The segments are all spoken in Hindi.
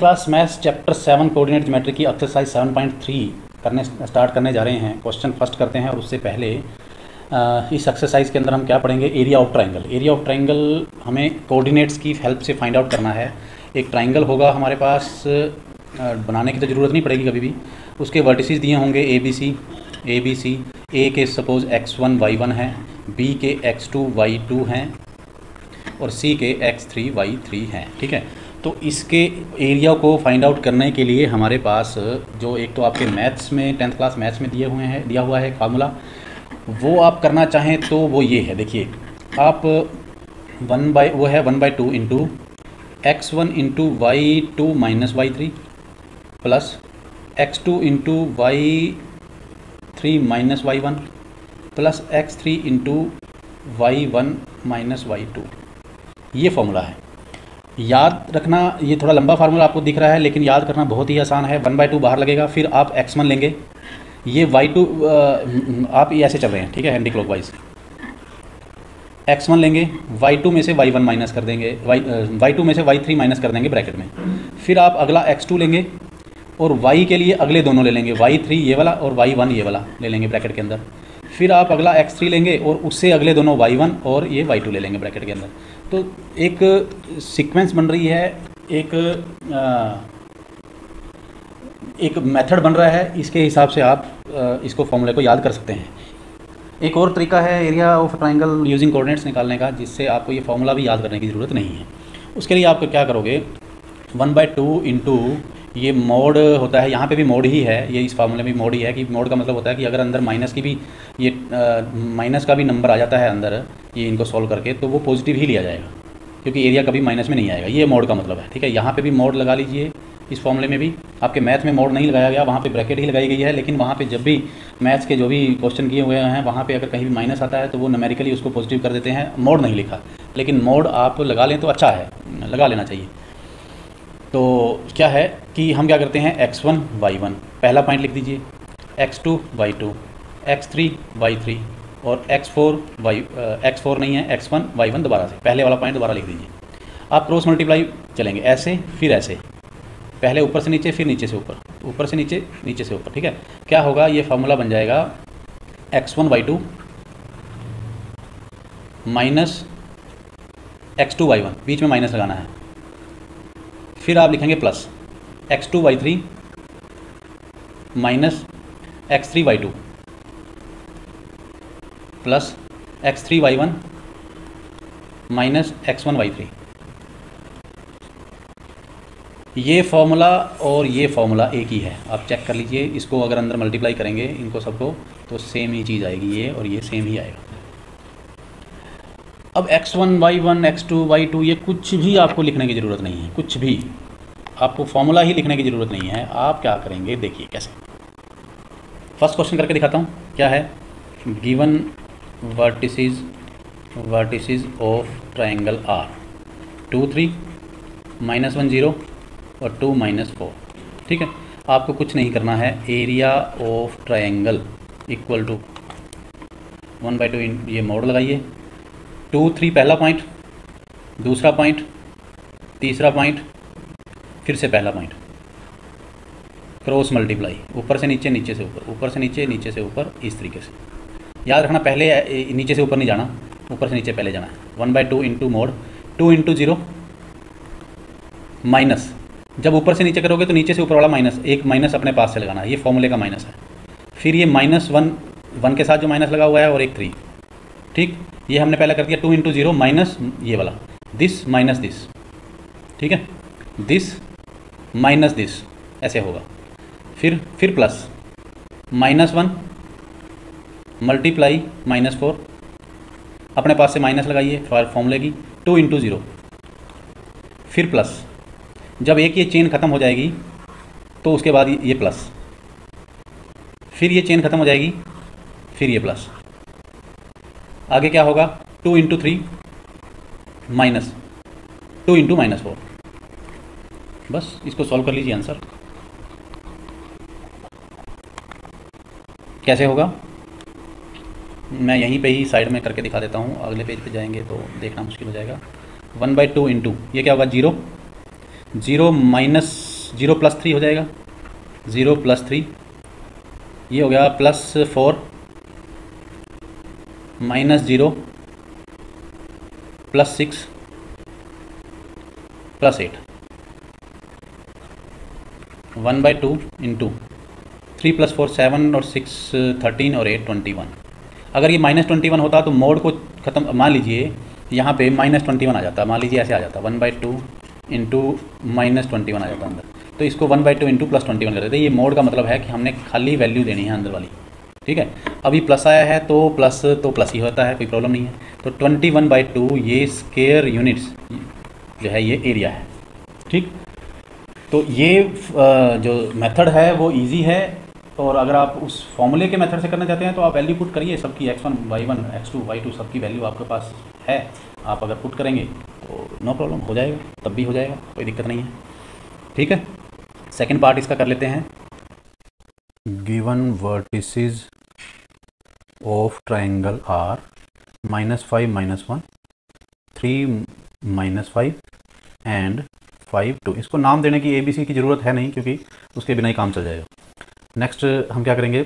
Class maths chapter 7 coordinate geometry की एक्सरसाइज 7.3 स्टार्ट करने जा रहे हैं। क्वेश्चन फर्स्ट करते हैं और उससे पहले इस एक्सरसाइज के अंदर हम क्या पढ़ेंगे, area of triangle. Area of triangle हमें कोऑर्डिनेट्स की हेल्प से फाइंड आउट करना है। एक ट्राइंगल होगा हमारे पास, बनाने की तो ज़रूरत नहीं पड़ेगी कभी भी। उसके वर्टिसेस दिए होंगे ए बी सी। ए के सपोज़ x1 y1 है, बी के x2 y2 हैं और सी के x3 y3 हैं। ठीक है, तो इसके एरिया को फाइंड आउट करने के लिए हमारे पास जो एक तो आपके मैथ्स में 10th क्लास मैथ्स में दिया हुआ है फार्मूला, वो आप करना चाहें तो वो ये है। देखिए आप 1/2 into x1 into y2 minus y3 plus x2 into y3 minus y1 plus x3 into y1 minus y2, ये फॉर्मूला है। याद रखना, ये थोड़ा लंबा फार्मूला आपको दिख रहा है लेकिन याद करना बहुत ही आसान है। 1/2 बाहर लगेगा, फिर आप x1 लेंगे, ये y2 आप ये ऐसे चल रहे हैं, ठीक है, एंटी क्लॉकवाइज। x1 लेंगे, y2 में से y1 माइनस कर देंगे, y2 में से y3 माइनस कर देंगे ब्रैकेट में। फिर आप अगला x2 लेंगे और y के लिए अगले दोनों ले लेंगे, y3 ये वाला और y1 ये वाला ले लेंगे ब्रैकेट के अंदर। फिर आप अगला x3 लेंगे और उससे अगले दोनों y1 और ये y2 ले लेंगे ब्रैकेट के अंदर। तो एक सीक्वेंस बन रही है, एक मेथड बन रहा है। इसके हिसाब से आप इसको फॉर्मूले को याद कर सकते हैं। एक और तरीका है area of triangle using coordinates निकालने का, जिससे आपको ये फॉर्मूला भी याद करने की ज़रूरत नहीं है। उसके लिए आप क्या करोगे, 1/2 इंटू ये मोड होता है, यहाँ पे भी मोड ही है, ये इस फार्मूले में मोड ही है कि मोड का मतलब होता है कि अगर अंदर माइनस की भी ये माइनस का भी नंबर आ जाता है अंदर, ये इनको सॉल्व करके, तो वो पॉजिटिव ही लिया जाएगा क्योंकि एरिया कभी माइनस में नहीं आएगा। ये मोड का मतलब है। ठीक है, यहाँ पे भी मोड लगा लीजिए। इस फॉर्मूले में भी आपके मैथ में मोड नहीं लगाया गया, वहाँ पे ब्रैकेट ही लगाई गई है। लेकिन वहाँ पे जब भी मैथ्स के जो भी क्वेश्चन किए हुए हैं, वहाँ पे अगर कहीं भी माइनस आता है तो वो न्यूमेरिकली उसको पॉजिटिव कर देते हैं। मोड नहीं लिखा, लेकिन मोड आप लगा लें तो अच्छा है, लगा लेना चाहिए। तो क्या है कि हम क्या करते हैं, x1 y1 पहला पॉइंट लिख दीजिए, x2 y2, x3 y3 और x4 नहीं है, x1 y1 दोबारा से पहले वाला पॉइंट दोबारा लिख दीजिए। आप क्रॉस मल्टीप्लाई चलेंगे ऐसे, फिर ऐसे, पहले ऊपर से नीचे, फिर नीचे से ऊपर, ऊपर से नीचे, नीचे से ऊपर। ठीक है, क्या होगा, ये फार्मूला बन जाएगा x1 y2 minus x2 y1, बीच में माइनस लगाना है। फिर आप लिखेंगे plus x2 y3 minus x3 y2 plus x3 y1 minus x1 y3। ये फॉर्मूला और ये फॉर्मूला एक ही है, आप चेक कर लीजिए। इसको अगर अंदर मल्टीप्लाई करेंगे इनको सबको, तो सेम ही चीज़ आएगी, ये और ये सेम ही आएगा। अब x1 y1 x2 y2 ये कुछ भी आपको लिखने की ज़रूरत नहीं है, कुछ भी आपको फॉर्मूला ही लिखने की ज़रूरत नहीं है। आप क्या करेंगे, देखिए कैसे। फर्स्ट क्वेश्चन करके दिखाता हूँ। क्या है, given vertices of triangle are 2 3 -1 0 और 2 -4। ठीक है, आपको कुछ नहीं करना है। Area of triangle equal to 1/2, ये मोड लगाइए, 2 3 पहला पॉइंट, दूसरा पॉइंट, तीसरा पॉइंट, फिर से पहला पॉइंट, क्रॉस मल्टीप्लाई, ऊपर से नीचे, नीचे से ऊपर, ऊपर से नीचे, नीचे से ऊपर, इस तरीके से। याद रखना, पहले नीचे से ऊपर नहीं जाना, ऊपर से नीचे पहले जाना है। 1/2 इंटू मोड 2 इंटू 0 माइनस, जब ऊपर से नीचे करोगे तो नीचे से ऊपर वाला माइनस, एक माइनस अपने पास से लगाना है, ये फॉर्मूले का माइनस है। फिर ये -1 के साथ जो माइनस लगा हुआ है और एक 3। ठीक, ये हमने पहले कर दिया 2 इंटू 0 माइनस ये वाला, दिस माइनस दिस। ठीक है, दिस माइनस दिस, ऐसे होगा। फिर प्लस -1 मल्टीप्लाई -4, अपने पास से माइनस लगाइए फॉर्मूले की, 2 इंटू 0, फिर प्लस। जब एक ये चेन ख़त्म हो जाएगी तो उसके बाद ये प्लस, फिर ये चेन ख़त्म हो जाएगी, फिर ये प्लस। आगे क्या होगा, 2 इंटू 3 माइनस 2 इंटू -4। बस इसको सॉल्व कर लीजिए, आंसर कैसे होगा मैं यहीं पे ही साइड में करके दिखा देता हूँ। अगले पेज पे जाएंगे तो देखना मुश्किल हो जाएगा। 1/2 इंटू ये क्या होगा, 0 0 माइनस जीरो प्लस थ्री हो जाएगा, 0 + 3 ये हो गया +4 -0 +6 +8 1/2 इंटू 3 + 4 7 और 6 13 और 8 21। अगर ये -21 होता तो मोड को ख़त्म, मान लीजिए यहाँ पे -21 आ जाता, मान लीजिए ऐसे आ जाता 1/2 इंटू -21 आ जाता अंदर, तो इसको 1/2 इंटू +21 कर देते। ये मोड का मतलब है कि हमने खाली वैल्यू देनी है अंदर वाली, ठीक है। अभी प्लस आया है तो प्लस ही होता है, कोई प्रॉब्लम नहीं है। तो 21/2 ये स्क्वायर यूनिट्स जो है ये एरिया है, ठीक। तो ये जो मेथड है वो इजी है, और अगर आप उस फॉर्मूले के मेथड से करना चाहते हैं तो आप वैल्यू पुट करिए सबकी, x1 y1 x2 y2 सबकी वैल्यू आपके पास है, आप अगर पुट करेंगे तो नो प्रॉब्लम, हो जाएगा, तब भी हो जाएगा, कोई दिक्कत नहीं है, ठीक है। सेकंड पार्ट इसका कर लेते हैं। Given vertices of triangle are -5 -1 3 -5 and 5 2। इसको नाम देने की ABC की ज़रूरत है नहीं, क्योंकि उसके बिना ही काम चल जाएगा। नेक्स्ट हम क्या करेंगे,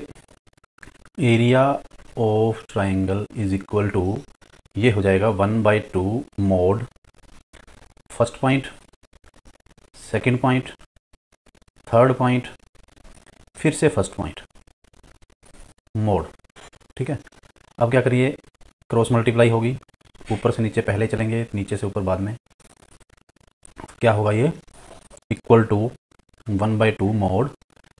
area of triangle is equal to, ये हो जाएगा 1/2 mod first point, second point, third point, फिर से फर्स्ट पॉइंट मोड, ठीक है। अब क्या करिए, क्रॉस मल्टीप्लाई होगी, ऊपर से नीचे पहले चलेंगे, नीचे से ऊपर बाद में। क्या होगा ये, इक्वल टू 1/2 मोड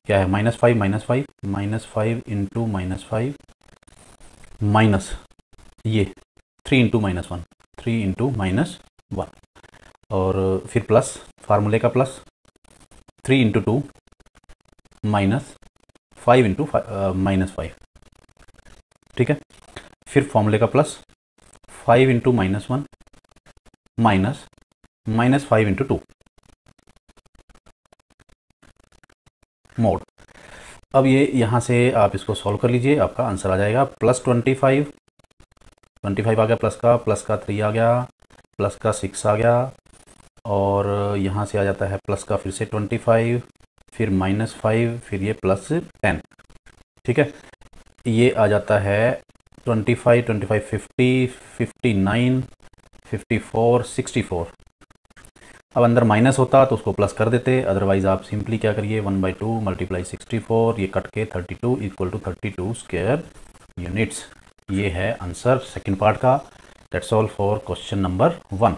क्या है, -5 -5 -5 इंटू -5 माइनस ये 3 इंटू -1 3 इंटू -1, और फिर प्लस फार्मूले का प्लस 3 इंटू 2 माइनस 5 इंटू -5, ठीक है। फिर फॉर्मूले का plus 5 into -1 minus -5 into 2 mode. अब ये यहाँ से आप इसको सॉल्व कर लीजिए, आपका आंसर आ जाएगा +25 आ गया, प्लस का 3 आ गया, प्लस का 6 आ गया, और यहाँ से आ जाता है प्लस का फिर से 25, फिर -5, फिर ये +10, ठीक है। ये आ जाता है 25 25 50 59 54 64। अब अंदर माइनस होता तो उसको प्लस कर देते, अदरवाइज आप सिंपली क्या करिए, 1/2 × 64, ये कट के 32 = 32 स्क्वायर यूनिट्स। ये है आंसर सेकंड पार्ट का। That's all for question number 1।